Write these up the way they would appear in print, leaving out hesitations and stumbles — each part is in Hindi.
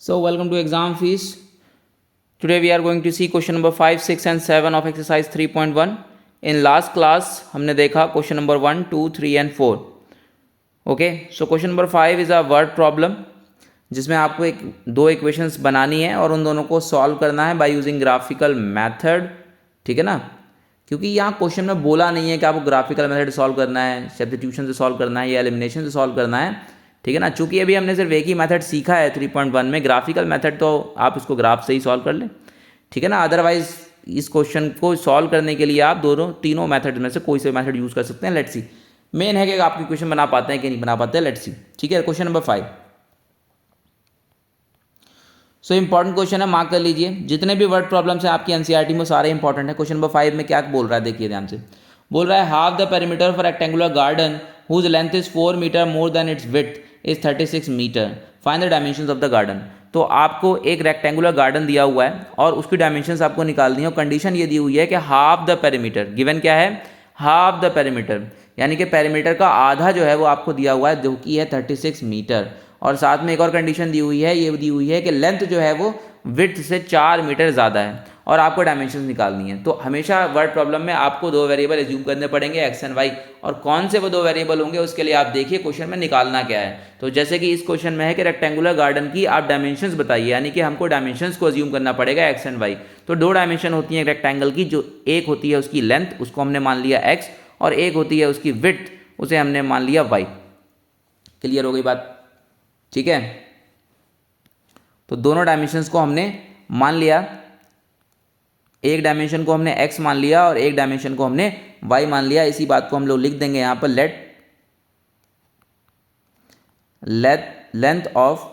So welcome to exam fees. Today we are going to see question number 5, 6 and 7 of exercise 3.1. In last class हमने देखा question number 1, 2, 3 and 4. Okay, so question number 5 is a word problem जिसमें आपको दो इक्वेशंस बनानी है और उन दोनों को सॉल्व करना है बाय यूजिंग ग्राफिकल मेथड. ठीक है ना, क्योंकि यहाँ क्वेश्चन में बोला नहीं है कि आपको ग्राफिकल मेथड सॉल्व करना है, सब्स्टिट्यूशन से सॉल्व करना है या एलिमिनेशन से सॉल्व करना है. ठीक है ना, चूंकि अभी हमने सिर्फ एक ही मेथड सीखा है 3.1 में, ग्राफिकल मेथड, तो आप इसको ग्राफ से ही सॉल्व कर लें. ठीक है ना, अदरवाइज इस क्वेश्चन को सॉल्व करने के लिए आप तीनों मेथड में से कोई से मेथड यूज़ कर सकते हैं. Let's see. मेन है कि आपकी क्वेश्चन बना पाते हैं कि नहीं बना पाते हैं. Let's see. ठीक है, question number 5. So important question है, मार्क कर लीजिए. जितने भी वर्ड प्रॉब्लम्स हैं आपकी एनसीईआरटी में सारे इंपॉर्टेंट है. क्वेश्चन नंबर 5 में क्या बोल रहा है देखिए ध्यान से. बोल रहा है half the perimeter for rectangular garden whose length is 4 metre more than its width is 36 metre. Find the dimensions of the garden. तो आपको एक रेक्टेंगुलर गार्डन दिया हुआ है और उसकी डायमेंशंस आपको निकालनी है और कंडीशन ये दी हुई है कि हाफ द पेरीमीटर. गिवन क्या है? हाफ द पेरीमीटर, यानी कि पेरीमीटर का आधा जो है वो आपको दिया हुआ है जो कि है 36 मीटर. और साथ में एक और कंडीशन दी हुई है, ये दी हुई है कि लेंथ जो है वो विड्थ से 4 मीटर ज़्यादा है और आपको डायमेंशंस निकालनी है. तो हमेशा वर्ड प्रॉब्लम में आपको दो वेरिएबल एज्यूम करने पड़ेंगे, एक्स एंड वाई. और कौन से वो दो वेरिएबल होंगे उसके लिए आप देखिए क्वेश्चन में निकालना क्या है. तो जैसे कि इस क्वेश्चन में है कि रेक्टेंगुलर गार्डन की आप डायमेंशंस बताइए, यानी कि हमको डायमेंशंस को एज्यूम करना पड़ेगा एक्स एंड वाई. तो दो डायमेंशन होती है रेक्टेंगल की, जो एक होती है उसकी लेंथ, उसको हमने मान लिया एक्स, और एक होती है उसकी विड्थ, उसे हमने मान लिया वाई. क्लियर हो गई बात? ठीक है, तो दोनों डायमेंशंस को हमने मान लिया. एक डायमेंशन को हमने x मान लिया और एक डायमेंशन को हमने y मान लिया. इसी बात को हम लोग लिख देंगे यहां पर, length of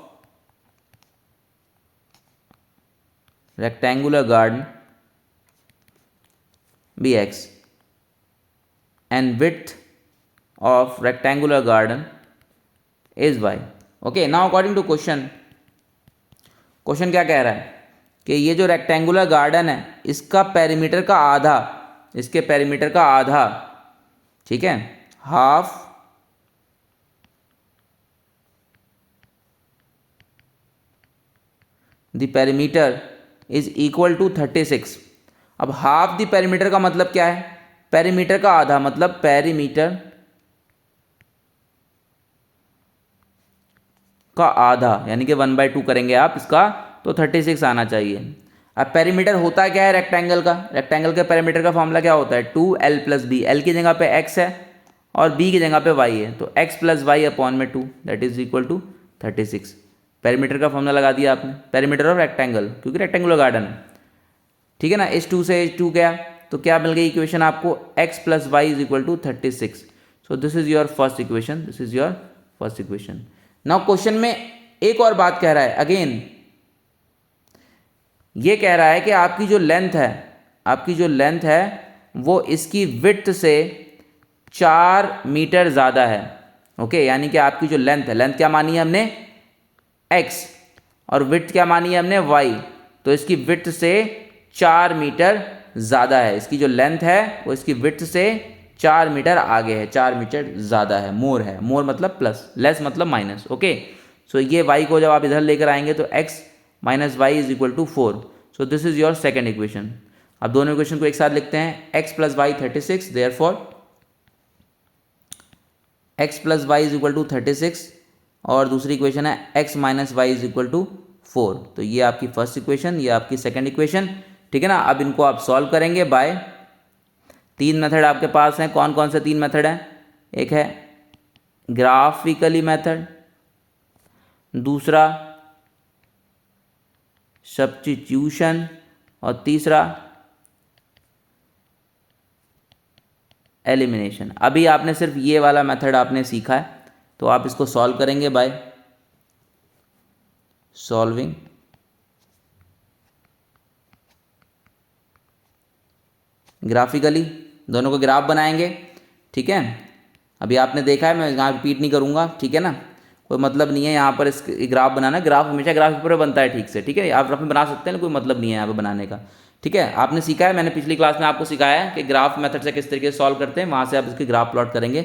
rectangular garden be x and width of rectangular garden is y. Okay, now according to question क्या कह रहा है कि ये जो रेक्टेंगुलर गार्डन है इसका पेरीमीटर का आधा, इसके पेरीमीटर का आधा, ठीक है, half the perimeter is equal to 36. अब हाफ द पेरीमीटर का मतलब क्या है? पेरीमीटर का आधा मतलब पेरीमीटर का आधा, यानी कि 1/2 करेंगे आप इसका, तो 36 आना चाहिए. अब पेरीमीटर होता क्या है रेक्टेंगल का? रेक्टेंगल के पेरीमीटर का फॉर्मूला क्या होता है? 2l + b. l की जगह पे x है और b की जगह पे y है, तो x + y अपॉन में 2 that is equal to 36. Perimeter का फॉर्मूला लगा दिया आपने, पेरीमीटर ऑफ रेक्टेंगल, क्योंकि रेक्टेंगुलर गार्डन है. ठीक है ना, इस 2 से 2 गया तो क्या मिल गई इक्वेशन आपको? x + y = 36. So this is your first equation, this is your first equation. Now question में एक और बात कह रहा है. अगेन ये कह रहा है कि आपकी जो लेंथ है वो इसकी विड्थ से 4 मीटर ज़्यादा है. ओके, यानी कि आपकी जो लेंथ है, लेंथ क्या मानी है हमने? x, और विड्थ क्या मानी है हमने? y. तो इसकी विड्थ से 4 मीटर ज़्यादा है. इसकी जो लेंथ है वो इसकी विड्थ से 4 मीटर आगे है, 4 मीटर ज़्यादा है, मोर है. मोर मतलब प्लस, लेस मतलब माइनस. ओके, सो ये y को जब आप इधर लेकर आएंगे तो x minus y is equal to 4. So this is your second equation. अब दोनों इक्वेशन को एक साथ लिखते हैं. x + y 36, therefore x + y is equal to 36, और दूसरी इक्वेशन है x minus y is equal to 4. तो ये आपकी फर्स्ट इक्वेशन, ये आपकी सेकेंड इक्वेशन. ठीक है ना, अब इनको आप सॉल्व करेंगे बाय 3 मेथड आपके पास हैं. कौन कौन से 3 मेथड हैं? एक है ग्राफिकली मेथड, दूसरा सब्स्टिट्यूशन, और तीसरा एलिमिनेशन. अभी आपने सिर्फ ये वाला मेथड आपने सीखा है, तो आप इसको सॉल्व करेंगे बाय सॉल्विंग ग्राफिकली. दोनों को ग्राफ बनाएंगे. ठीक है, अभी आपने देखा है, मैं यहाँ रिपीट नहीं करूँगा. ठीक है ना, कोई मतलब नहीं है यहाँ पर इस ग्राफ बनाना. ग्राफ हमेशा ग्राफ पेपर पर बनता है ठीक से. ठीक है, आप रफ में बना सकते हैं, कोई मतलब नहीं है यहाँ पर बनाने का. ठीक है, आपने सीखा है, मैंने पिछली क्लास में आपको सिखाया है कि ग्राफ मेथड से किस तरीके से सॉल्व करते हैं. वहाँ से आप इसके ग्राफ प्लॉट करेंगे.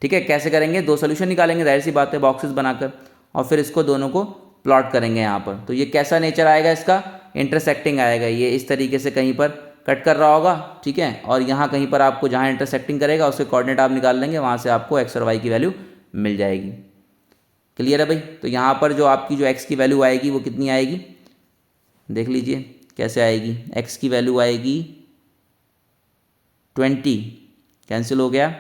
ठीक है, कैसे करेंगे? 2 सोल्यूशन निकालेंगे, जाहिर सी बात है, बॉक्सेस बनाकर, और फिर इसको दोनों को प्लॉट करेंगे यहाँ पर। तो ये कैसा नेचर आएगा इसका, इंटरसेक्टिंग आएगा। ये इस तरीके से कहीं पर कट कर रहा होगा, ठीक है, और यहाँ कहीं पर आपको जहाँ इंटरसेक्टिंग करेगा उसके कोऑर्डिनेट आप निकाल लेंगे, वहाँ से आपको एक्स और वाई की वैल्यू मिल जाएगी। क्लियर है भाई। तो यहाँ पर जो आपकी जो एक्स की वैल्यू आएगी वो कितनी आएगी, देख लीजिए कैसे आएगी। एक्स की वैल्यू आएगी 20, कैंसिल हो गया,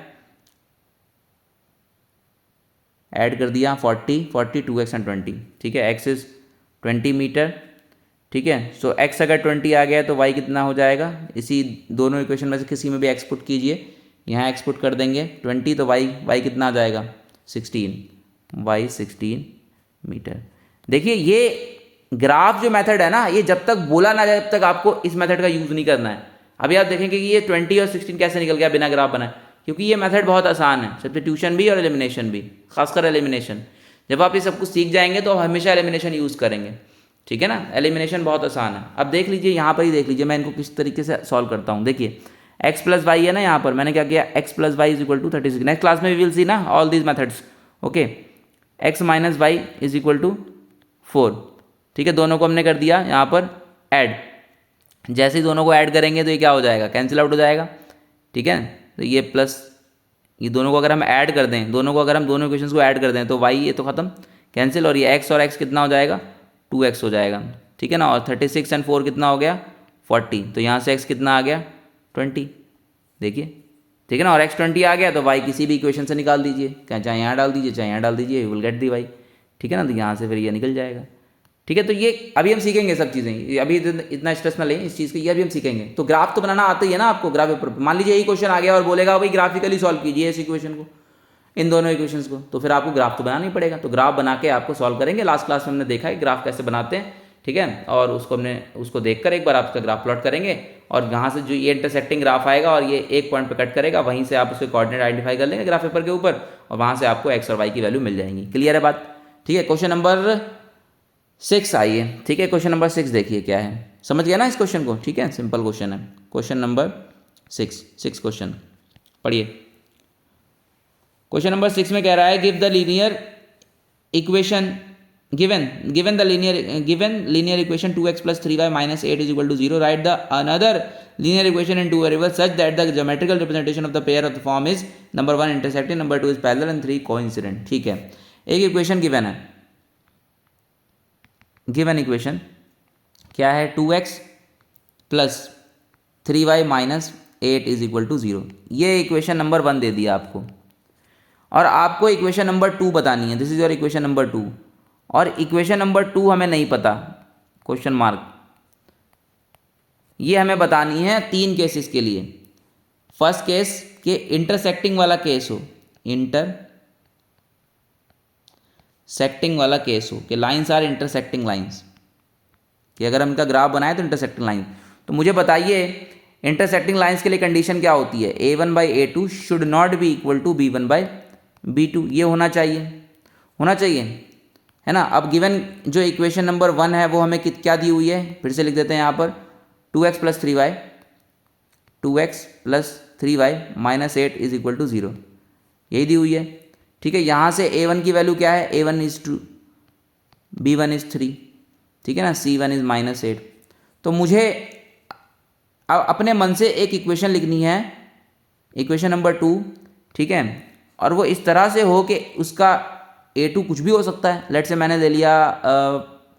ऐड कर दिया 40, 40 2x एंड 20, ठीक है। एक्स इज 20 मीटर, ठीक है। सो एक्स अगर 20 आ गया तो वाई कितना हो जाएगा, इसी दोनों इक्वेशन में से किसी में भी एक्स पुट कीजिए, यहाँ एक्स पुट कर देंगे 20, तो वाई कितना आ जाएगा 16, वाई 16 मीटर। देखिए ये ग्राफ जो मेथड है ना, ये जब तक बोला ना जाए तब तक आपको इस मेथड का यूज़ नहीं करना है। अभी आप देखेंगे कि ये 20 और 16 कैसे निकल गया बिना ग्राफ बनाए, क्योंकि ये मेथड बहुत आसान है, सब्स्टिट्यूशन भी और एलिमिनेशन भी, खासकर एलिमिनेशन। जब आप ये सब कुछ सीख जाएंगे तो हमेशा एलिमिनेशन यूज़ करेंगे, ठीक है ना। एलिमिनेशन बहुत आसान है। अब देख लीजिए यहाँ पर ही देख लीजिए मैं इनको किस तरीके से सॉल्व करता हूँ। देखिए एक्स प्लस वाई है ना, यहाँ पर मैंने क्या किया, x plus y is equal to 36। Next class में वी विल सी ना all these methods, okay. X minus y is equal to 4, ठीक है। दोनों को हमने कर दिया यहाँ पर ऐड। जैसे ही दोनों को ऐड करेंगे तो ये क्या हो जाएगा, कैंसिल आउट हो जाएगा, ठीक है। तो ये प्लस ये दोनों को अगर हम ऐड कर दें, दोनों को अगर हम दोनों इक्वेशंस को ऐड कर दें तो वाई ये तो खत्म, कैंसिल, और ये एक्स और एक्स कितना हो जाएगा 2x हो जाएगा, ठीक है ना। और 36 एंड 4 कितना हो गया 40, तो यहाँ से x कितना आ गया 20, देखिए, ठीक है ना। और x 20 आ गया तो y किसी भी इक्वेशन से निकाल दीजिए, चाहे यहाँ डाल दीजिए चाहे यहाँ डाल दीजिए, you will get the y, ठीक है ना। तो यहाँ से फिर ये निकल जाएगा, ठीक है। तो ये अभी हम सीखेंगे सब चीज़ें, अभी इतना स्ट्रेस ना लें इस चीज़ की, ये अभी हम सीखेंगे। तो ग्राफ तो बनाना आता ही है ना आपको, ग्राफ पेपर मान लीजिए यही क्वेश्चन आ गया और बोलेगा भाई ग्राफिकली सॉल्व कीजिए इस इक्वेशन को, इन दोनों इक्वेशंस को, तो फिर आपको ग्राफ तो बनाना ही पड़ेगा। तो ग्राफ बना के आपको सॉल्व करेंगे। लास्ट क्लास में हमने देखा है ग्राफ कैसे बनाते हैं, ठीक है, और उसको देखकर एक बार आप उसका ग्राफ प्लॉट करेंगे, और यहाँ से जो ये इंटरसेक्टिंग ग्राफ आएगा और ये एक पॉइंट पे कट करेगा, वहीं से आप उसके कोऑर्डिनेट आइडेंटिफाई कर लेंगे ग्राफ पेपर के ऊपर, और वहाँ से आपको एक्स और वाई की वैल्यू मिल जाएंगी। क्लियर है बात, ठीक है। क्वेश्चन नंबर 6 आइए, ठीक है। क्वेश्चन नंबर 6 देखिए क्या है, समझ गया ना इस क्वेश्चन को, ठीक है, सिंपल क्वेश्चन है। क्वेश्चन नंबर 6 क्वेश्चन पढ़िए। क्वेश्चन नंबर 6 में कह रहा है give the linear equation given the linear equation 2x plus 3y minus 8 is equal to 0, write the another linear equation in two variables such that the geometrical representation of the pair of the form is number 1 intersecting, number 2 is parallel and 3 coincident, ठीक है। एक इक्वेशन गिवन है, गिवन इक्वेशन क्या है 2x plus 3y minus 8 is equal to 0, ये इक्वेशन नंबर 1 दे दिया आपको, और आपको इक्वेशन नंबर 2 बतानी है। This is your equation number 2, और इक्वेशन नंबर 2 हमें नहीं पता, क्वेश्चन मार्क, ये हमें बतानी है 3 केसेस के लिए। फर्स्ट केस के इंटरसेक्टिंग वाला केस हो, इंटरसेक्टिंग वाला केस हो कि लाइंस आर इंटरसेक्टिंग लाइंस, कि अगर हम इनका ग्राफ बनाए तो इंटरसेक्टिंग लाइन। तो मुझे बताइए इंटरसेक्टिंग लाइंस के लिए कंडीशन क्या होती है, a1/a2 should not be equal to b1/b2, ये होना चाहिए, है ना। अब गिवन जो इक्वेशन नंबर 1 है वो हमें क्या दी हुई है, फिर से लिख देते हैं यहाँ पर 2x plus 3y minus 8 is equal to 0, यही दी हुई है, ठीक है। यहाँ से a1 की वैल्यू क्या है, a1 इज 2, b1 इज 3, ठीक है ना, c1 इज माइनस 8। तो मुझे अब अपने मन से एक इक्वेशन लिखनी है, इक्वेशन नंबर 2, ठीक है, और वो इस तरह से हो कि उसका a2 कुछ भी हो सकता है। लेट से मैंने ले लिया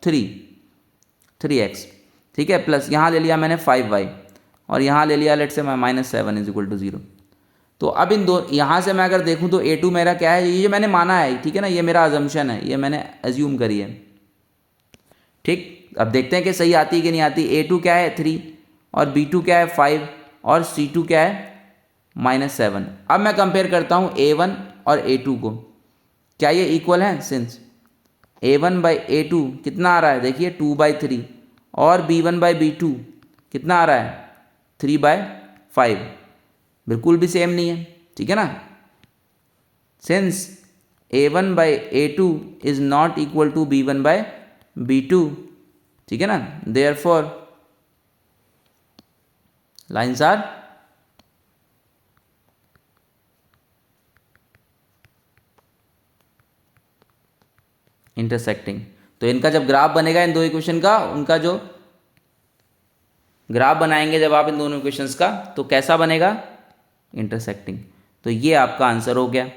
3x, ठीक है, प्लस यहाँ ले लिया मैंने 5y, और यहाँ ले लिया लेट से मैं माइनस 7 इज इक्वल टू 0। तो अब इन दो यहाँ से मैं अगर देखूँ तो a2 मेरा क्या है, ये जो मैंने माना है, ठीक है ना, ये मेरा अजम्पशन है, ये मैंने एज्यूम करी है, ठीक। अब देखते हैं कि सही आती है कि नहीं आती। a2 क्या है 3, और b2 क्या है 5, और c2 क्या है माइनस 7। अब मैं कंपेयर करता हूँ a1 और a2 को, क्या ये इक्वल है, सिंस a1/a2 कितना आ रहा है, देखिए 2/3, और b1/b2 कितना आ रहा है 3/5, बिल्कुल भी सेम नहीं है, ठीक है ना। Since a1/a2 is not equal to b1/b2, ठीक है ना, देयरफॉर लाइन्स आर इंटरसेक्टिंग। तो इनका जब ग्राफ बनेगा इन दो इक्वेशन का, उनका जो ग्राफ बनाएंगे जब आप इन दोनों इक्वेशंस का, तो कैसा बनेगा? इंटरसेक्टिंग। तो ये आपका आंसर हो गया,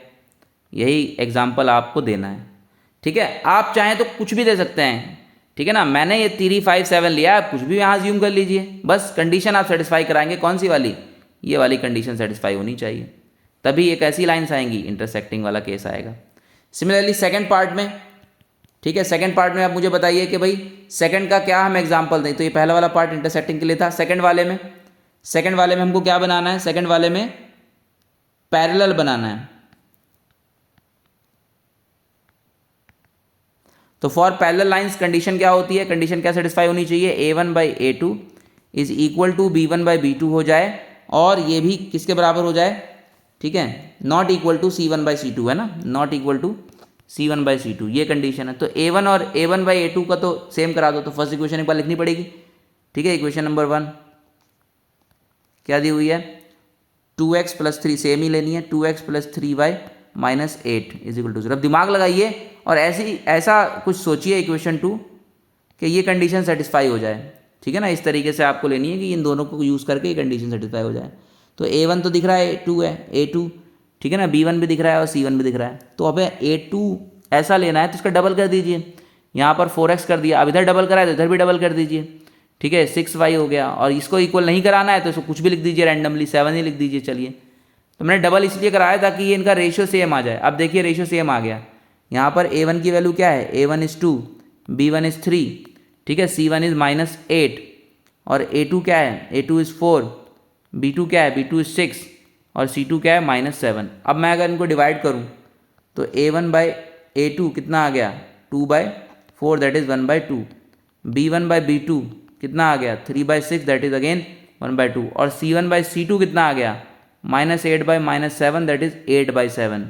यही एग्जाम्पल आपको देना है। ठीक है, आप चाहें तो कुछ भी दे सकते हैं, ठीक है ना। मैंने ये 3, 5, 7 लिया, आप कुछ भी यहाँ ज्यूम कर लीजिए, बस कंडीशन आप सेटिस्फाई कराएंगे। कौन सी वाली? ये वाली कंडीशन सेटिस्फाई होनी चाहिए, तभी एक ऐसी लाइन्स आएंगी, इंटरसेक्टिंग वाला केस आएगा। सिमिलरली सेकंड पार्ट में, ठीक है, सेकंड पार्ट में आप मुझे बताइए कि भाई सेकंड का क्या हम एग्जांपल दें। तो ये पहला वाला पार्ट इंटरसेक्टिंग के लिए था। सेकंड वाले में हमको क्या बनाना है? सेकंड वाले में पैरेलल बनाना है। तो फॉर पैरेलल लाइंस कंडीशन क्या होती है? कंडीशन क्या सेटिस्फाई होनी चाहिए? a1/a2 is equal to b1/b2 हो जाए, और ये भी किसके बराबर हो जाए? ठीक है, नॉट इक्वल टू c1/c2 है ना, नॉट इक्वल टू c1/c2, ये कंडीशन है। तो a1 और a1/a2 का तो सेम करा दो, तो फर्स्ट इक्वेशन एक बार लिखनी पड़ेगी। ठीक है, इक्वेशन नंबर 1 क्या दी हुई है? 2x + 3 सेम ही लेनी है, 2x + 3y - 8 is equal to 0। अब दिमाग लगाइए और ऐसा कुछ सोचिए इक्वेशन 2 कि ये कंडीशन सेटिस्फाई हो जाए। ठीक है ना, इस तरीके से आपको लेनी है कि इन दोनों को यूज़ करके ये कंडीशन सेटिस्फाई हो जाए। तो a1 तो दिख रहा है, a2 है, a2 ठीक है ना, b1 भी दिख रहा है और c1 भी दिख रहा है। तो अब a2 ऐसा लेना है तो इसका डबल कर दीजिए। यहाँ पर 4x कर दिया, अब इधर डबल करा है तो इधर भी डबल कर दीजिए। ठीक है, 6y हो गया, और इसको इक्वल नहीं कराना है तो इसको कुछ भी लिख दीजिए रैंडमली, 7 ही लिख दीजिए। चलिए, तो मैंने डबल इसलिए कराया ताकि ये इनका रेशियो सेम आ जाए। अब देखिए रेशियो सेम आ गया। यहाँ पर a1 की वैल्यू क्या है? a1 is 2, b1 is 3, ठीक है, c1 is -8, और a2 क्या है? a2 is 4, b2 क्या है? b2 is 6, और c2 क्या है? -7। अब मैं अगर इनको डिवाइड करूँ तो a1/a2 कितना आ गया? 2/4 दैट इज़ 1/2, b1/b2 कितना आ गया? 3/6 दैट इज़ अगेन 1/2, और c1/c2 कितना आ गया? -8/7 दैट इज़ 8/7।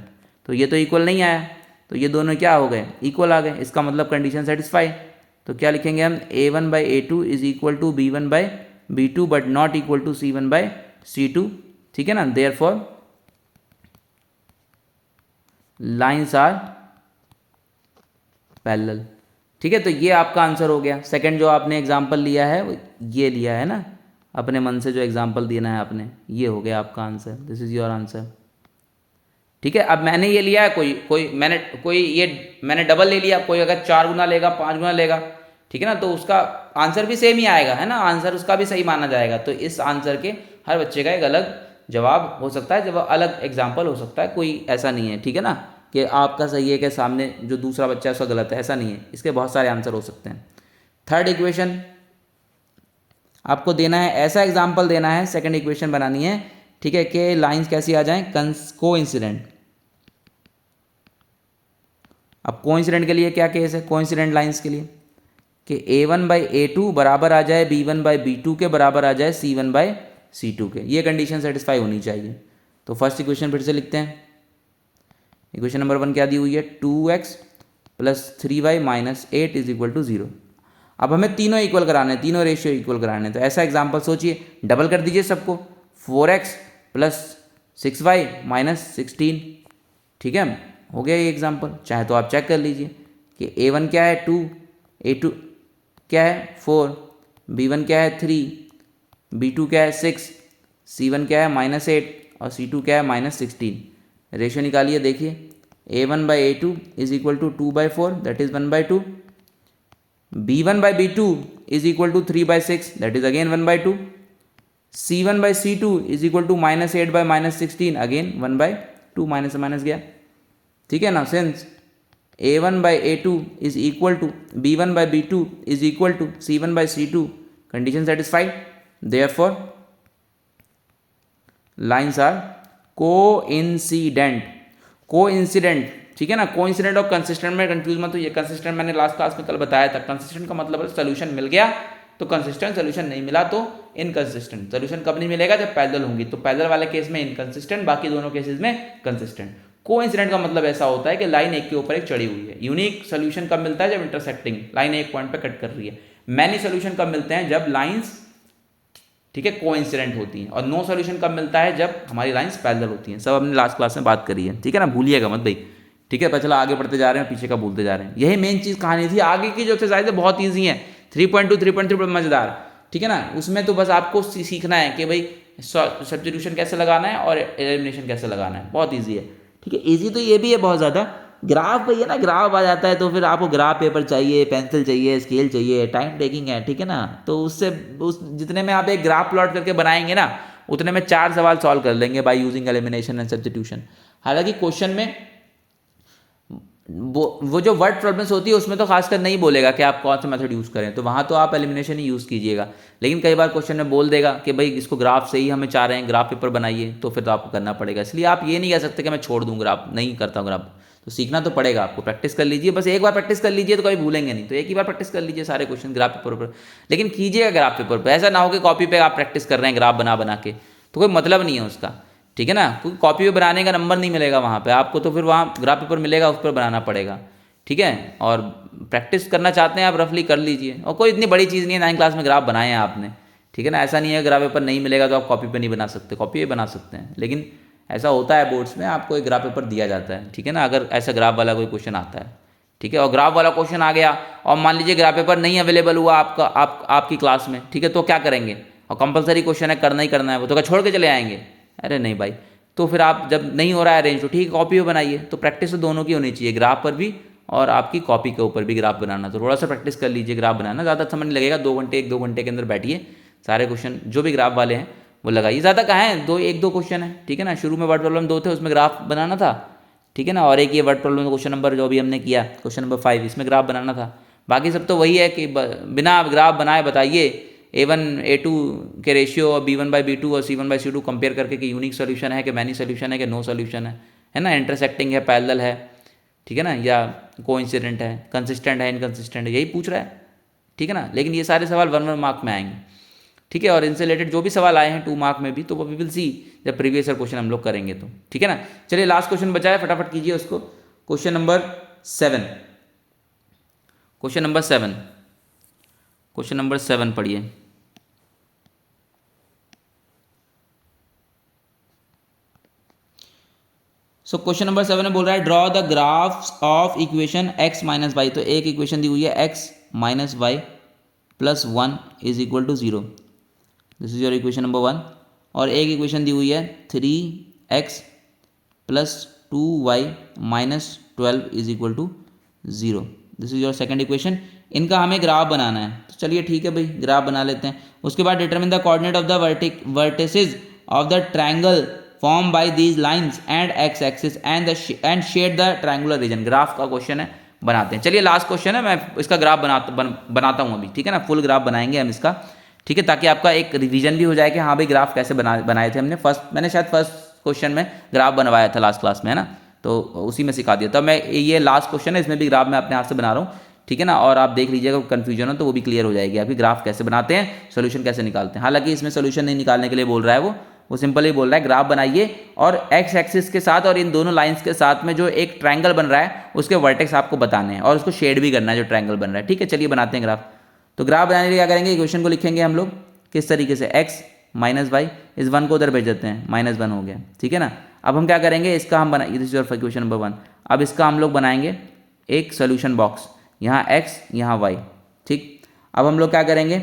तो ये तो इक्वल नहीं आया, तो ये दोनों क्या हो गए? इक्वल आ गए। इसका मतलब कंडीशन सेटिस्फाई। तो क्या लिखेंगे हम? a1/a2 is equal to b1/b2 but not equal to c1/c2। ठीक है ना, देयरफॉर लाइन्स आर पैरेलल। ठीक है, तो ये आपका आंसर हो गया। सेकंड जो आपने एग्जांपल लिया है ये लिया है ना, अपने मन से जो एग्जांपल देना है आपने, ये हो गया आपका answer. This is your answer. ठीक है, अब मैंने ये लिया है, मैंने डबल ले लिया, कोई अगर 4 गुना लेगा, 5 गुना लेगा, ठीक है ना, तो उसका आंसर भी सेम ही आएगा, है ना, आंसर उसका भी सही माना जाएगा। तो इस आंसर के हर बच्चे का एक अलग जवाब हो सकता है, जब अलग एग्जाम्पल हो सकता है, कोई ऐसा नहीं है। ठीक है ना, कि आपका सही है कि सामने जो दूसरा बच्चा है उसका गलत है, ऐसा नहीं है। इसके बहुत सारे आंसर हो सकते हैं। थर्ड इक्वेशन आपको देना है, ऐसा एग्जाम्पल देना है, सेकंड इक्वेशन बनानी है, ठीक है, कि लाइंस कैसी आ जाएं? कोइंसिडेंट। अब कोइंसिडेंट के लिए क्या केस है? कोइंसिडेंट लाइंस के लिए कि a1/a2 बराबर आ जाए b1/b2 के बराबर आ जाए c1/c2 के, ये कंडीशन सेटिस्फाई होनी चाहिए। तो फर्स्ट इक्वेशन फिर से लिखते हैं। इक्वेशन नंबर 1 क्या दी हुई है? 2x + 3y - 8 is equal to 0। अब हमें तीनों इक्वल कराने, तीनों रेशियो इक्वल कराने। तो ऐसा एग्जाम्पल सोचिए, डबल कर दीजिए सबको, 4x + 6y - 16। ठीक है, हो गया ये एग्जाम्पल। चाहे तो आप चेक कर लीजिए कि a1 क्या है? 2, a2 क्या है? 4, b1 क्या है? 3, b2 क्या है? 6, c1 क्या है? -8, और c2 क्या है? -16। रेशियो निकालिए, देखिए, a1/a2 is equal to 2/4 that is 1/2, b1/b2 is equal to 3/6 that is again 1/2, c1/c2 is equal to -8/-16 again 1/2, minus से माइनस गया। ठीक है ना, since a1/a2 is equal to b1/b2 is equal to c1/c2, condition satisfied, therefore lines are coincident. ठीक है ना, कोइंसिडेंट और कंसिस्टेंट में कंफ्यूज मत होइए। कंसिस्टेंट मैंने लास्ट क्लास में कल बताया था। कंसिस्टेंट का मतलब है सोल्यूशन मिल गया तो कंसिस्टेंट, सोल्यूशन नहीं मिला तो इनकंसिस्टेंट। सोल्यूशन कब नहीं मिलेगा? जब पैरेलल होंगी। तो पैरेलल वाले केस में इनकंसिस्टेंट, बाकी दोनों केसेस में कंसिस्टेंट। कोइंसिडेंट का मतलब ऐसा होता है कि लाइन एक के ऊपर एक चढ़ी हुई है। यूनिक सोल्यूशन कब मिलता है? जब इंटरसेक्टिंग लाइन एक पॉइंट पे कट कर रही है। मैनी सोल्यूशन कब मिलते हैं? जब लाइंस, ठीक है, कोइंसिडेंट होती हैं। और नो सोल्यूशन कब मिलता है? जब हमारी लाइंस पैरेलल होती हैं। सब हमने लास्ट क्लास में बात करी है। ठीक है ना, भूलिएगा मत भाई। ठीक है, पता चला आगे बढ़ते जा रहे हैं, पीछे का भूलते जा रहे हैं। यही मेन चीज़ कहानी थी। आगे की जो एक्सरसाइज है बहुत ईजी है, 3.2 3.3 मजेदार, ठीक है ना। उसमें तो बस आपको सीखना है कि भाई सब्स्टिट्यूशन कैसे लगाना है और एलिमिनेशन कैसे लगाना है, बहुत ईजी है, ठीक है। ईजी तो ये भी है बहुत ज़्यादा। ग्राफ भैया ना, ग्राफ आ जाता है तो फिर आपको ग्राफ पेपर चाहिए, पेंसिल चाहिए, स्केल चाहिए, टाइम टेकिंग है, ठीक है ना। तो उससे उस जितने में आप एक ग्राफ प्लॉट करके बनाएंगे ना, उतने में 4 सवाल सॉल्व कर लेंगे by using elimination and substitution. हालांकि क्वेश्चन में वो जो वर्ड प्रॉब्लम्स होती है उसमें तो खासकर नहीं बोलेगा कि आप कौन सा मेथड यूज़ करें, तो वहाँ तो आप एलिमिनेशन ही यूज़ कीजिएगा। लेकिन कई बार क्वेश्चन में बोल देगा कि भाई इसको ग्राफ से ही हमें चाह रहे हैं, ग्राफ पेपर बनाइए, तो फिर तो आपको करना पड़ेगा। इसलिए आप ये नहीं कह सकते कि मैं छोड़ दूँ ग्राफ, नहीं करता हूँ ग्राफ, तो सीखना तो पड़ेगा आपको। प्रैक्टिस कर लीजिए, बस एक बार प्रैक्टिस कर लीजिए तो कभी भूलेंगे नहीं, तो एक ही बार प्रैक्टिस कर लीजिए सारे क्वेश्चन ग्राफ पेपर पर। लेकिन कीजिएगा ग्राफ पेपर पर, ऐसा ना हो कि कॉपी पे आप प्रैक्टिस कर रहे हैं ग्राफ बना बना के, तो कोई मतलब नहीं है उसका, ठीक है ना। क्योंकि कॉपी पे बनाने का नंबर नहीं मिलेगा वहाँ पे आपको, तो फिर वहाँ ग्राफ पेपर मिलेगा, उस पर बनाना पड़ेगा, ठीक है। और प्रैक्टिस करना चाहते हैं आप, रफली कर लीजिए, और कोई इतनी बड़ी चीज़ नहीं है 9th क्लास में ग्राफ बनाए हैं आपने, ठीक है ना। ऐसा नहीं है ग्राफ पेपर नहीं मिलेगा तो आप कॉपी पे नहीं बना सकते, कॉपी पे बना सकते हैं। लेकिन ऐसा होता है बोर्ड्स में, आपको एक ग्राफ पेपर दिया जाता है, ठीक है ना, अगर ऐसा ग्राफ वाला कोई क्वेश्चन आता है, ठीक है। और ग्राफ वाला क्वेश्चन आ गया और मान लीजिए ग्राफ पेपर नहीं अवेलेबल हुआ आपकी क्लास में, ठीक है, तो क्या करेंगे। और कंपलसरी क्वेश्चन है, करना ही करना है वो, तो क्या छोड़ के चले आएंगे, अरे नहीं भाई। तो फिर आप जब नहीं हो रहा है अरेंज, तो ठीक है कॉपी पे बनाइए। तो प्रैक्टिस तो दोनों की होनी चाहिए, ग्राफ पर भी और आपकी कॉपी के ऊपर भी ग्राफ बनाना। तो थोड़ा सा प्रैक्टिस कर लीजिए ग्राफ बनाना, ज़्यादा समय नहीं लगेगा, 2 घंटे 1-2 घंटे के अंदर बैठिए, सारे क्वेश्चन जो भी ग्राफ वाले हैं वो लगाइए। ज़्यादा कहाँ है, 1-2 क्वेश्चन है, ठीक है ना। शुरू में वर्ड प्रॉब्लम 2 थे, उसमें ग्राफ बनाना था, ठीक है ना। और एक ये वर्ड प्रॉब्लम क्वेश्चन नंबर जो भी हमने किया, क्वेश्चन नंबर 5, इसमें ग्राफ बनाना था। बाकी सब तो वही है कि बिना ग्राफ बनाए बताइए A1 A2 के रेशियो और B1/B2 और C1/C2 कंपेयर करके कि यूनिक सोल्यूशन है कि मैनी सोल्यूशन है कि नो सोल्यूशन है ना, इंटरसेक्टिंग है, पैरेलल है, ठीक है ना, या कोइंसिडेंट है, कंसिस्टेंट है, इनकंसिस्टेंट है, यही पूछ रहा है, ठीक है ना। लेकिन ये सारे सवाल 1-1 मार्क में आएंगे, ठीक है। और इनसे रिलेटेड जो भी सवाल आए हैं 2 मार्क में भी, तो वो वी विल सी जब प्रीवियस ईयर क्वेश्चन हम लोग करेंगे तो, ठीक है ना। चलिए लास्ट क्वेश्चन बचा है, फटाफट कीजिए उसको। Question number 7, question number 7, question number 7 पढ़िए। सो क्वेश्चन नंबर 7 में बोल रहा है draw the graphs of equation x minus y. तो एक इक्वेशन दी हुई है x minus y plus 1 is equal to 0, this is your equation number 1। और एक इक्वेशन दी हुई है 3x plus 2y minus 12 is equal to 0, this is your second equation. इनका हमें ग्राफ बनाना है, तो चलिए ठीक है भाई ग्राफ बना लेते हैं। उसके बाद determine the coordinate of the vertices of the triangle form by these lines and x axis and shade the triangular region. Graph का क्वेश्चन है, बनाते हैं। चलिए लास्ट क्वेश्चन है, मैं इसका ग्राफ बनाता हूँ अभी, ठीक है ना। फुल ग्राफ बनाएंगे हम इसका, ठीक है, ताकि आपका एक रिवीजन भी हो जाए कि हाँ भाई ग्राफ कैसे बनाए थे हमने। मैंने शायद फर्स्ट क्वेश्चन में ग्राफ बनवाया था लास्ट क्लास में, है ना, तो उसी में सिखा दिया था। मैं ये लास्ट क्वेश्चन है, इसमें भी ग्राफ मैं अपने हाथ से बना रहा हूँ, ठीक है ना। और आप देख लीजिएगा कन्फ्यूजन हो तो वो भी क्लियर हो जाएगी आपकी, ग्राफ कैसे बनाते हैं, सोल्यूशन कैसे निकालते हैं। हालांकि इसमें सोल्यूशन नहीं निकालने के लिए बोल रहा है वो सिंपल ही बोल रहा है ग्राफ बनाइए और एक्स एक्सिस के साथ और इन दोनों लाइंस के साथ में जो एक ट्रायंगल बन रहा है उसके वर्टेक्स आपको बताने हैं और उसको शेड भी करना है जो ट्रायंगल बन रहा है, ठीक है। चलिए बनाते हैं ग्राफ। तो ग्राफ बनाने के लिए क्या करेंगे, इक्वेशन को लिखेंगे हम लोग किस तरीके से, x माइनस वाई, इस 1 को उधर भेज देते हैं, -1 हो गया, ठीक है ना। अब हम क्या करेंगे, इसका हम बनाएंगे, this is your equation number 1। अब इसका हम लोग बनाएंगे एक सोल्यूशन बॉक्स, यहाँ x यहाँ y, ठीक। अब हम लोग क्या करेंगे,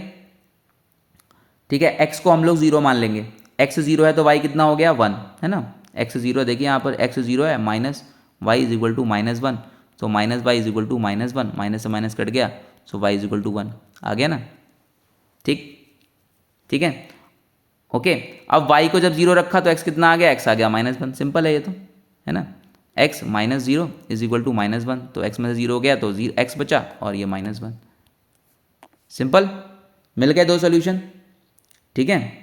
ठीक है, x को हम लोग 0 मान लेंगे, x 0 है तो y कितना हो गया 1, है ना। x 0 देखिए यहाँ पर x 0 है, minus y is equal to -1, तो minus y is equal to -1, minus से माइनस कट गया, so y is equal to 1 आ गया ना, ठीक है, ओके। अब y को जब 0 रखा तो x कितना आ गया, x आ गया -1, सिंपल है ये तो, है ना। x -0 इज इक्वल टू -1, तो x में से 0 हो गया तो x बचा और ये -1, सिंपल, मिल गए 2 सोल्यूशन, ठीक है।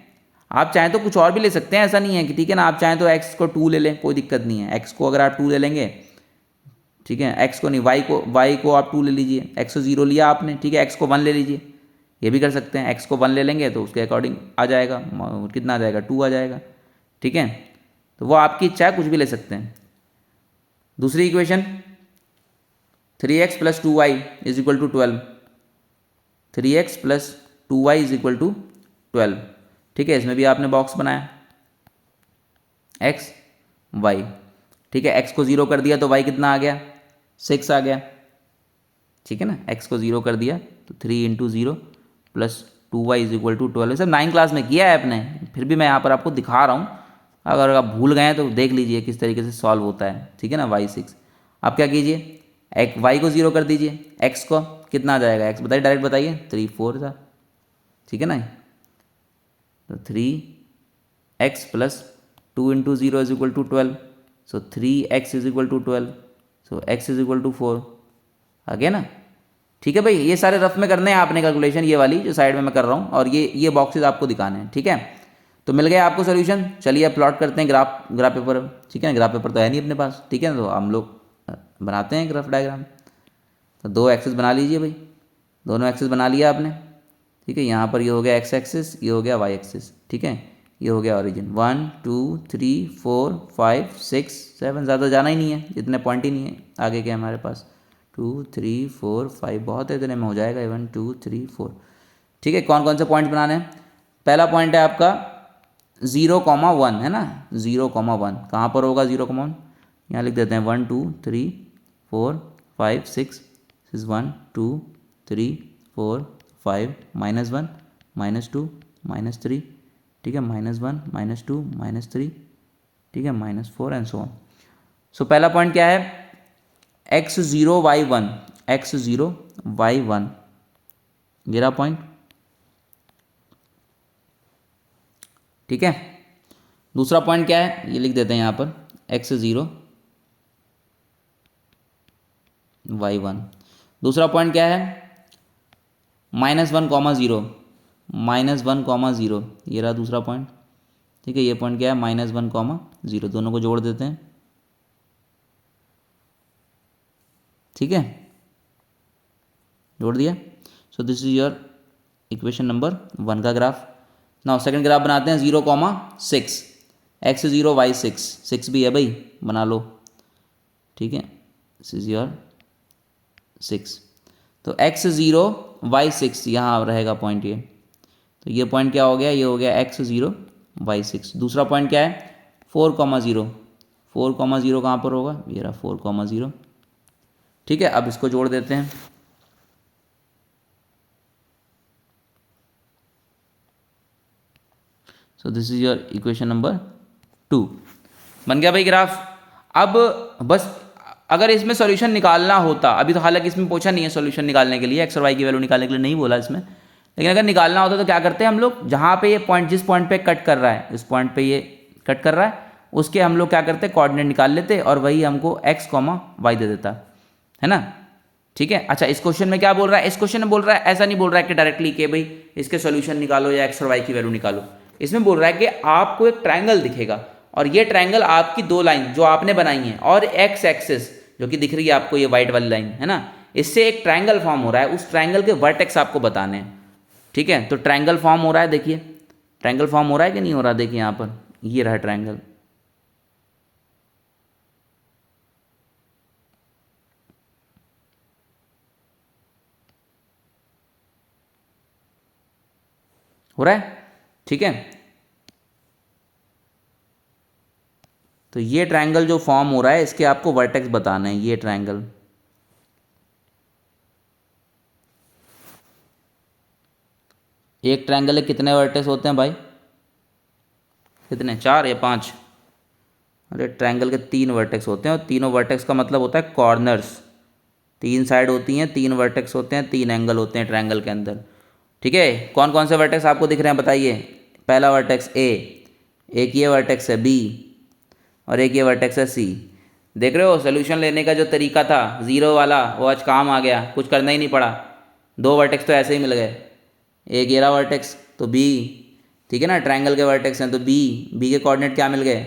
आप चाहें तो कुछ और भी ले सकते हैं, ऐसा नहीं है कि, ठीक है ना, आप चाहें तो x को 2 ले लें, कोई दिक्कत नहीं है। x को अगर आप 2 ले लेंगे, ठीक है, x को नहीं, y को आप 2 ले लीजिए, x को 0 लिया आपने, ठीक है, x को 1 ले लीजिए, ये भी कर सकते हैं। x को 1 ले लेंगे तो उसके अकॉर्डिंग आ जाएगा, कितना आ जाएगा, 2 आ जाएगा, ठीक है। तो वो आपकी इच्छा है, कुछ भी ले सकते हैं। दूसरी equation 3x plus 2y is equal to 12, 3x plus 2y is equal to 12, ठीक है। इसमें भी आपने बॉक्स बनाया x y, ठीक है, x को 0 कर दिया तो y कितना आ गया, 6 आ गया। ठीक है ना, x को 0 कर दिया तो 3 into 0 plus 2y is equal to 12। सब 9 क्लास में किया है आपने, फिर भी मैं यहाँ पर आपको दिखा रहा हूँ, अगर आप भूल गए हैं तो देख लीजिए किस तरीके से सॉल्व होता है। ठीक है ना, y6। आप क्या कीजिए, y को 0 कर दीजिए, x को कितना आ जाएगा, x बताइए, डायरेक्ट बताइए, 3 4 था। ठीक है ना, तो 3x plus 2 into 0 is equal to 12, so 3x is equal to 12, so x is equal to 4 आ गया ना। ठीक है भाई, ये सारे रफ में करने हैं आपने कैलकुलेशन, ये वाली जो साइड में मैं कर रहा हूँ, और ये बॉक्सेस आपको दिखाने हैं। ठीक है, तो मिल गया आपको सोल्यूशन। चलिए अब प्लॉट करते हैं ग्राफ पेपर। ठीक है ना, ग्राफ पेपर तो है नहीं अपने पास। ठीक है ना, तो हम लोग बनाते हैं ग्राफ डायग्राम। तो 2 एक्सिस बना लीजिए भाई, दोनों एक्सिस बना लिया आपने। ठीक है, यहाँ पर ये हो गया x एक्सिस, ये हो गया y एक्सिस। ठीक है, ये हो गया ओरिजिन। 1 2 3 4 5 6 7, ज़्यादा जाना ही नहीं है, इतने पॉइंट ही नहीं है आगे के हमारे पास। 2 3 4 5 बहुत है, इतने में हो जाएगा। 1 2 3 4। ठीक है, कौन कौन से पॉइंट बनाने हैं। पहला पॉइंट है आपका 0,1 है ना, 0,1 कहाँ पर होगा 0,1, यहाँ लिख देते हैं 1 2 3 4 5 6 1 2 3 4 5 -1 -2 -3। ठीक है, -1 -2 -3। ठीक है, -4 एंड सो ऑन। सो पहला पॉइंट क्या है, x0 y1, x0 y1, ये रहा पॉइंट। ठीक है, दूसरा पॉइंट क्या है, ये लिख देते हैं यहाँ पर x0 y1। दूसरा पॉइंट क्या है, -1, -0, -1, 0, ये रहा दूसरा पॉइंट। ठीक है, ये पॉइंट क्या है, -1, 0, दोनों को जोड़ देते हैं। ठीक है, जोड़ दिया। सो this is your equation number 1 का ग्राफ। नाउ सेकंड ग्राफ बनाते हैं 0,6, x0 y6, 6 भी है भाई, बना लो। ठीक है, दिस इज योर 6। तो x0 y6 यहाँ रहेगा पॉइंट ये, तो ये पॉइंट क्या हो गया, ये हो गया x0 y6। दूसरा पॉइंट क्या है, 4,0, 4,0 कहाँ पर होगा, ये रहा 4,0। ठीक है, अब इसको जोड़ देते हैं। सो this is your equation number 2, बन गया भाई ग्राफ। अब बस अगर इसमें सॉल्यूशन निकालना होता, अभी तो हालांकि इसमें पूछा नहीं है सॉल्यूशन निकालने के लिए, एक्स और वाई की वैल्यू निकालने के लिए नहीं बोला इसमें, लेकिन अगर निकालना होता तो क्या करते हैं हम लोग, जहाँ पे ये पॉइंट, जिस पॉइंट पे कट कर रहा है, इस पॉइंट पे ये कट कर रहा है, उसके हम लोग क्या करते हैं, कोऑर्डिनेट निकाल लेते और वही हमको x, y दे देता है ना। ठीक है, अच्छा इस क्वेश्चन में क्या बोल रहा है, इस क्वेश्चन में बोल रहा है, ऐसा नहीं बोल रहा है कि डायरेक्टली कि भाई इसके सॉल्यूशन निकालो या एक्स और वाई की वैल्यू निकालो। इसमें बोल रहा है कि आपको एक ट्रायंगल दिखेगा, और ये ट्रायंगल आपकी 2 लाइन जो आपने बनाई है और एक्स एक्सिस जो कि दिख रही है आपको, ये वाइट वाली लाइन है ना, इससे एक ट्रायंगल फॉर्म हो रहा है। उस ट्रायंगल के वर्टेक्स आपको बताने हैं। ठीक है, तो ट्रायंगल फॉर्म हो रहा है, देखिए ट्रायंगल फॉर्म हो रहा है कि नहीं हो रहा, देखिए यहाँ पर ये रहा ट्रायंगल। हो रहा है, ठीक है। तो ये ट्रायंगल जो फॉर्म हो रहा है, इसके आपको वर्टेक्स बताना है। ये ट्रायंगल, एक ट्रायंगल है, कितने वर्टेक्स होते हैं भाई, कितने, 4 या 5? अरे ट्रायंगल के 3 वर्टेक्स होते हैं, और तीनों वर्टेक्स का मतलब होता है कॉर्नर्स। 3 साइड होती हैं, 3 वर्टेक्स होते हैं, 3 एंगल होते हैं ट्रायंगल के अंदर। ठीक है, कौन कौन से वर्टेक्स आपको दिख रहे हैं बताइए। पहला वर्टेक्स ए, एक ये वर्टेक्स है बी, और एक ये वर्टेक्स है सी। देख रहे हो सोल्यूशन लेने का जो तरीका था 0 वाला, वो आज काम आ गया, कुछ करना ही नहीं पड़ा। 2 वर्टेक्स तो ऐसे ही मिल गए, एक ये रहा वर्टेक्स तो बी, ठीक है ना, ट्रायंगल के वर्टेक्स हैं तो बी के कोऑर्डिनेट क्या मिल गए,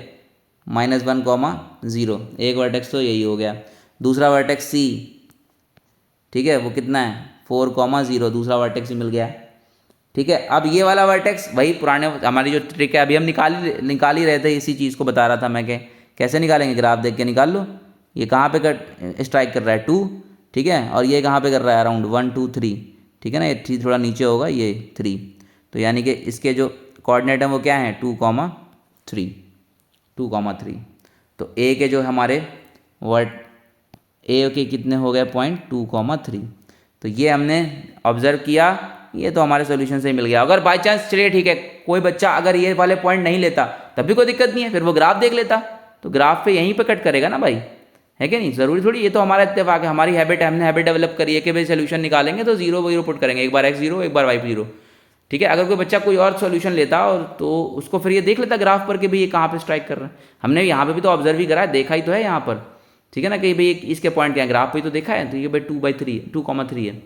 -1, 0, एक वर्टेक्स तो यही हो गया। दूसरा वर्टेक्स सी, ठीक है, वो कितना है 4, 0, दूसरा वर्टेक्स ही मिल गया। ठीक है, अब ये वाला वर्टेक्स वही पुराने, हमारी जो ट्रिक है अभी हम निकाल ही रहे थे, इसी चीज़ को बता रहा था मैं कि कैसे निकालेंगे, ग्राफ देख के निकाल लो। ये कहाँ पे कट स्ट्राइक कर रहा है 2, ठीक है, और ये कहाँ पे कर रहा है अराउंड 1 2 3, ठीक है ना, ये 3 थोड़ा नीचे होगा, ये 3, तो यानी कि इसके जो कोऑर्डिनेट हैं वो क्या हैं 2, 3, 2, 3। तो ए के जो हमारे वर्ड ए के कितने हो गए 0.2,3। तो ये हमने ऑब्जर्व किया, ये तो हमारे सोल्यूशन से ही मिल गया। अगर बाई चांस चलिए ठीक है कोई बच्चा अगर ये वाले पॉइंट नहीं लेता तब भी कोई दिक्कत नहीं है, फिर वो ग्राफ देख लेता, तो ग्राफ पे यहीं पे कट करेगा ना भाई, है कि नहीं? ज़रूरी थोड़ी, ये तो हमारा इत्तेफाक है, हमारी हैबिट है, हमने हैबिट डेवलप करी है कि भाई सोल्यूशन निकालेंगे तो 0 पुट करेंगे, एक बार x0 एक बार y0, ठीक है। अगर कोई बच्चा कोई और सोल्यूशन लेता और तो उसको फिर ये देख लेता ग्राफ पर कि भाई ये कहाँ पे स्ट्राइक कर रहा है। हमने यहाँ पे भी तो ऑब्जर्व ही करा है, देखा ही तो है यहाँ पर, ठीक है ना, कि भाई इसके पॉइंट क्या है, ग्राफ पे तो देखा है, तो ये भाई 2/3 है।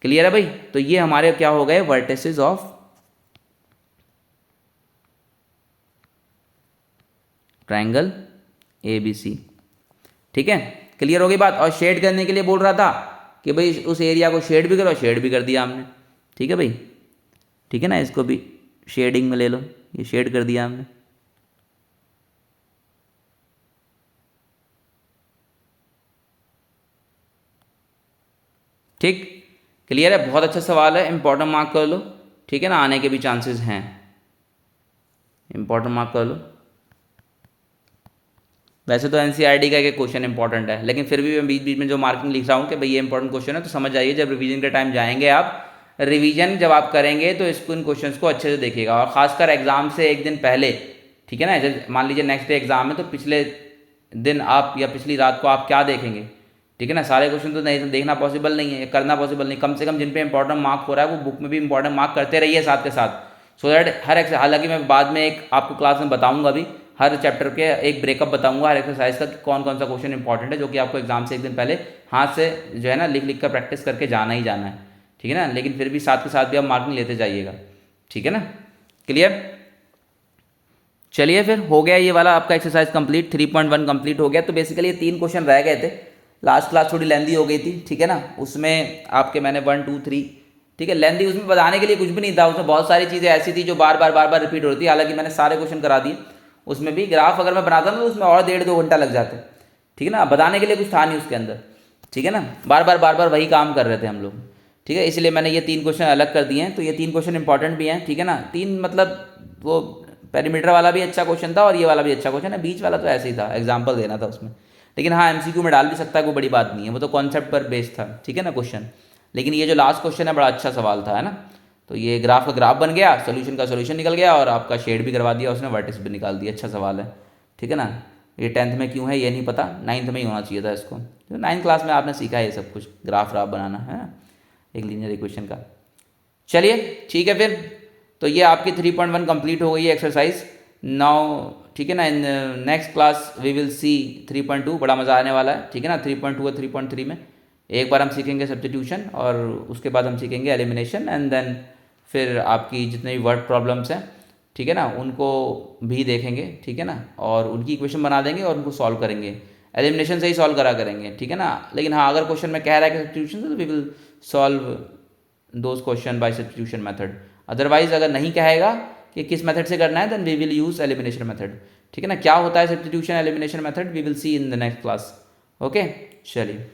क्लियर है भाई? तो ये हमारे क्या हो गए वर्टिसेस ऑफ ट्रायंगल ABC, ठीक है। क्लियर हो गई बात? और शेड करने के लिए बोल रहा था कि भाई उस एरिया को शेड भी करो, शेड भी कर दिया हमने, ठीक है भाई, ठीक है ना। इसको भी शेडिंग में ले लो, ये शेड कर दिया हमने, ठीक। क्लियर है? बहुत अच्छा सवाल है, इंपॉर्टेंट मार्क कर लो, ठीक है ना, आने के भी चांसेस हैं, इंपॉर्टेंट मार्क कर लो। वैसे तो एनसीईआरटी का एक क्वेश्चन इंपॉर्टेंट है, लेकिन फिर भी मैं बीच बीच में जो मार्किंग लिख रहा हूँ कि भाई ये इंपॉर्टेंट क्वेश्चन है, तो समझ आइए जब रिवीजन के टाइम जाएंगे आप, रिवीजन जब आप करेंगे तो इसको इन क्वेश्चंस को अच्छे से देखिएगा, और खासकर एग्जाम से एक दिन पहले, ठीक है ना। जब मान लीजिए नेक्स्ट डे एग्जाम है तो पिछले दिन आप या पिछली रात को आप क्या देखेंगे, ठीक है ना। सारे क्वेश्चन तो नहीं देखना पॉसिबल नहीं है, करना पॉसिबल नहीं, कम से कम जिन पे इंपॉर्टेंट मार्क हो रहा है वो बुक में भी इंपॉर्टेंट मार्क करते रहिए साथ के साथ, सो दैट हर हालांकि मैं बाद में एक आपको क्लास में बताऊंगा भी, हर चैप्टर के एक ब्रेकअप बताऊंगा हर एक्सरसाइज का, कौन कौन सा क्वेश्चन इंपॉर्टेंट है, जो कि आपको एग्जाम से एक दिन पहले हाथ से जो है ना लिख लिख कर प्रैक्टिस करके जाना ही जाना है, ठीक है ना। लेकिन फिर भी साथ के साथ भी आप मार्किंग लेते जाइएगा, ठीक है ना। क्लियर? चलिए फिर हो गया ये वाला आपका एक्सरसाइज कंप्लीट, 3.1 कंप्लीट हो गया। तो बेसिकली ये 3 क्वेश्चन रह गए थे, लास्ट क्लास थोड़ी लेंदी हो गई थी, ठीक है ना। उसमें आपके मैंने 1 2 3, ठीक है, लेंदी उसमें बताने के लिए कुछ भी नहीं था, उसमें बहुत सारी चीज़ें ऐसी थी जो बार बार रिपीट हो रही थी, हालांकि मैंने सारे क्वेश्चन करा दिए। उसमें भी ग्राफ अगर मैं बनाता ना तो उसमें और 1.5-2 घंटा लग जाते, ठीक है ना। बताने के लिए कुछ था नहीं उसके अंदर, ठीक है ना, बार बार वही काम कर रहे थे हम लोग, ठीक है। इसलिए मैंने ये 3 क्वेश्चन अलग कर दिए हैं, तो ये 3 क्वेश्चन इंपॉर्टेंट भी हैं, ठीक है ना। 3 मतलब वो पेरीमीटर वाला भी अच्छा क्वेश्चन था और ये वाला भी अच्छा क्वेश्चन है, बीच वाला तो ऐसे ही था, एग्जाम्पल देना था उसमें, लेकिन हाँ एमसीक्यू में डाल भी सकता है, कोई बड़ी बात नहीं है, वो तो कॉन्सेप्ट पर बेस्ड था, ठीक है ना क्वेश्चन। लेकिन ये जो लास्ट क्वेश्चन है बड़ा अच्छा सवाल था, है ना। तो ये ग्राफ का ग्राफ बन गया, सोल्यूशन का सोल्यूशन निकल गया, और आपका शेड भी करवा दिया उसने, वर्टिस भी निकाल दिया, अच्छा सवाल है, ठीक है ना। ये 10th में क्यों है ये नहीं पता, 9th में ही होना चाहिए था इसको, तो 9th क्लास में आपने सीखा है ये सब कुछ, ग्राफ बनाना है ना, एक लीनियर इक्वेशन का। चलिए ठीक है फिर, तो ये आपकी 3.1 कंप्लीट हो गई है एक्सरसाइज नाउ, ठीक है ना। In next class we will see 3.2, बड़ा मज़ा आने वाला है, ठीक है ना। 3.2 और 3.3 में एक बार हम सीखेंगे सब्स्टिट्यूशन, और उसके बाद हम सीखेंगे एलिमिनेशन, एंड देन फिर आपकी जितने भी वर्ड प्रॉब्लम्स हैं, ठीक है ना, उनको भी देखेंगे, ठीक है ना, और उनकी इक्वेशन बना देंगे और उनको सॉल्व करेंगे, एलिमिनेशन से ही सॉल्व करा करेंगे, ठीक है ना। लेकिन हाँ अगर क्वेश्चन में कह रहा है कि सब्स्टिट्यूशन, तो we will solve those question by substitution method. Otherwise अगर नहीं कहेगा कि किस मेथड से करना है, then we will use elimination method, ठीक है ना। क्या होता है substitution elimination method, we will see in the next class. Okay चलिए।